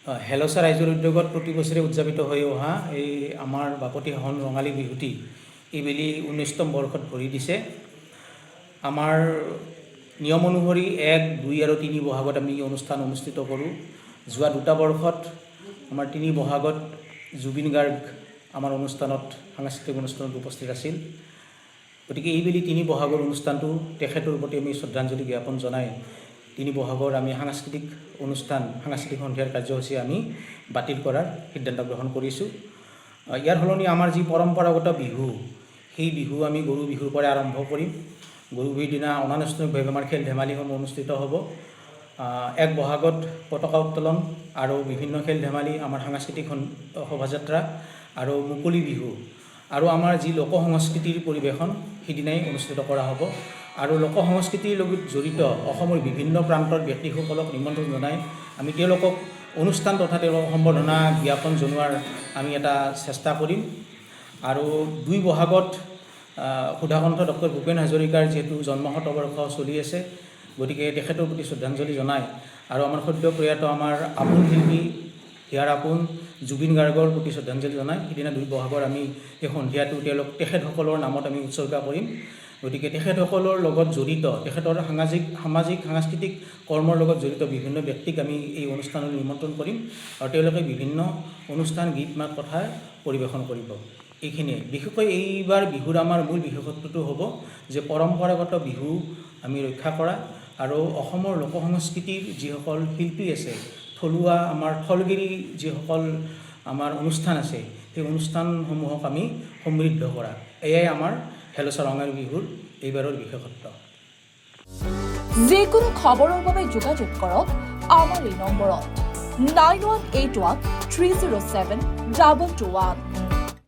হেলচা ৰাইজৰ উদ্যোগত প্ৰতি বছৰে উদযাপিত হৈ অহা এই আমাৰ বাপতি সাহোন ৰঙালী বিহুটি এইবেলি 19তম বৰ্ষত ভৰি দিছে। আমাৰ নিয়ম অনুসৰি 1, 2 আৰু 3 বহাগত আমি অনুষ্ঠান অনুষ্ঠিত কৰোঁ। যোৱা 2টা বৰ্ষত আমাৰ 3 বহাগত জুবিন গাৰ্গ আমাৰ অনুষ্ঠানত সাংস্কৃতিক অনুষ্ঠানত উপস্থিত আছিল। গতিকে এইবেলি 3 বহাগৰ অনুষ্ঠানটো তেখেতৰ প্ৰতি আমি শ্ৰদ্ধাঞ্জলি জ্ঞাপন জনাই 3 বহাগৰ আমি সাংস্কৃতিক সন্ধিয়াৰ কাৰ্যসূচী আমি বাতিল কৰাৰ সিদ্ধান্ত গ্ৰহণ কৰিছোঁ। ইয়াৰ সলনি আমাৰ যি পৰম্পৰাগত বিহু, সেই বিহু আমি গৰু বিহুৰ পৰা আৰম্ভ কৰিম। গৰু বিহুৰ দিনা অনানুষ্ঠানিকভাৱে আমাৰ খেল ধেমালিসমূহ অনুষ্ঠিত হ'ব। 1 বহাগত পতাকা উত্তোলন আৰু বিভিন্ন খেল ধেমালি, আমাৰ সাংস্কৃতিক শোভাযাত্ৰা আৰু মুকলি বিহু আৰু আমাৰ যি লোক সংস্কৃতিৰ পৰিৱেশন সিদিনাই অনুষ্ঠিত কৰা হ'ব। আৰু লোক সংস্কৃতিৰ লগত জড়িত অসমৰ বিভিন্ন প্ৰান্তৰ ব্যক্তিসকলক নিমন্ত্ৰণ জনাই আমি তেওঁলোকক অনুষ্ঠান তথা তেওঁলোকক সম্বৰ্ধনা জ্ঞাপন জনোৱাৰ আমি এটা চেষ্টা কৰিম। আৰু 2 বহাগত সুধাকণ্ঠ ডক্টৰ ভূপেন হাজৰিকাৰ যিহেতু জন্ম শতবৰ্ষ চলি আছে, গতিকে তেখেতৰ প্ৰতি শ্ৰদ্ধাঞ্জলি জনাই আৰু আমাৰ সদ্য প্ৰয়াত আমাৰ আপোন শিল্পী হিয়াৰ আপোন জুবিন গাৰ্গৰ প্ৰতি শ্ৰদ্ধাঞ্জলি জনাই সিদিনা 2 বহাগৰ আমি এই সন্ধিয়াটো তেখেতসকলৰ নামত আমি উৎসৰ্গা কৰিম। গতিকে তেখেতসকলৰ লগত জড়িত, তেখেতৰ সাংস্কৃতিক কৰ্মৰ লগত জড়িত বিভিন্ন ব্যক্তিক আমি এই অনুষ্ঠানলৈ নিমন্ত্ৰণ কৰিম আৰু তেওঁলোকে বিভিন্ন অনুষ্ঠান, গীত মাত কথা পৰিৱেশন কৰিব। এইখিনিয়ে বিশেষকৈ এইবাৰ বিহুৰ আমাৰ মূল বিশেষত্বটো হ'ব যে পৰম্পৰাগত বিহু আমি ৰক্ষা কৰা আৰু অসমৰ লোক সংস্কৃতিৰ যিসকল শিল্পী আছে, থলুৱা আমাৰ থলগিৰি যিসকল আমাৰ অনুষ্ঠান আছে, সেই অনুষ্ঠানসমূহক আমি সমৃদ্ধ কৰা। এয়াই আমাৰ হেলচা ৰঙালী বিহুৰ এইবাৰৰ বিশেষত্ব। যিকোনো খবৰৰ বাবে যোগাযোগ কৰক আমাৰ এই নম্বৰত 9181 307 221।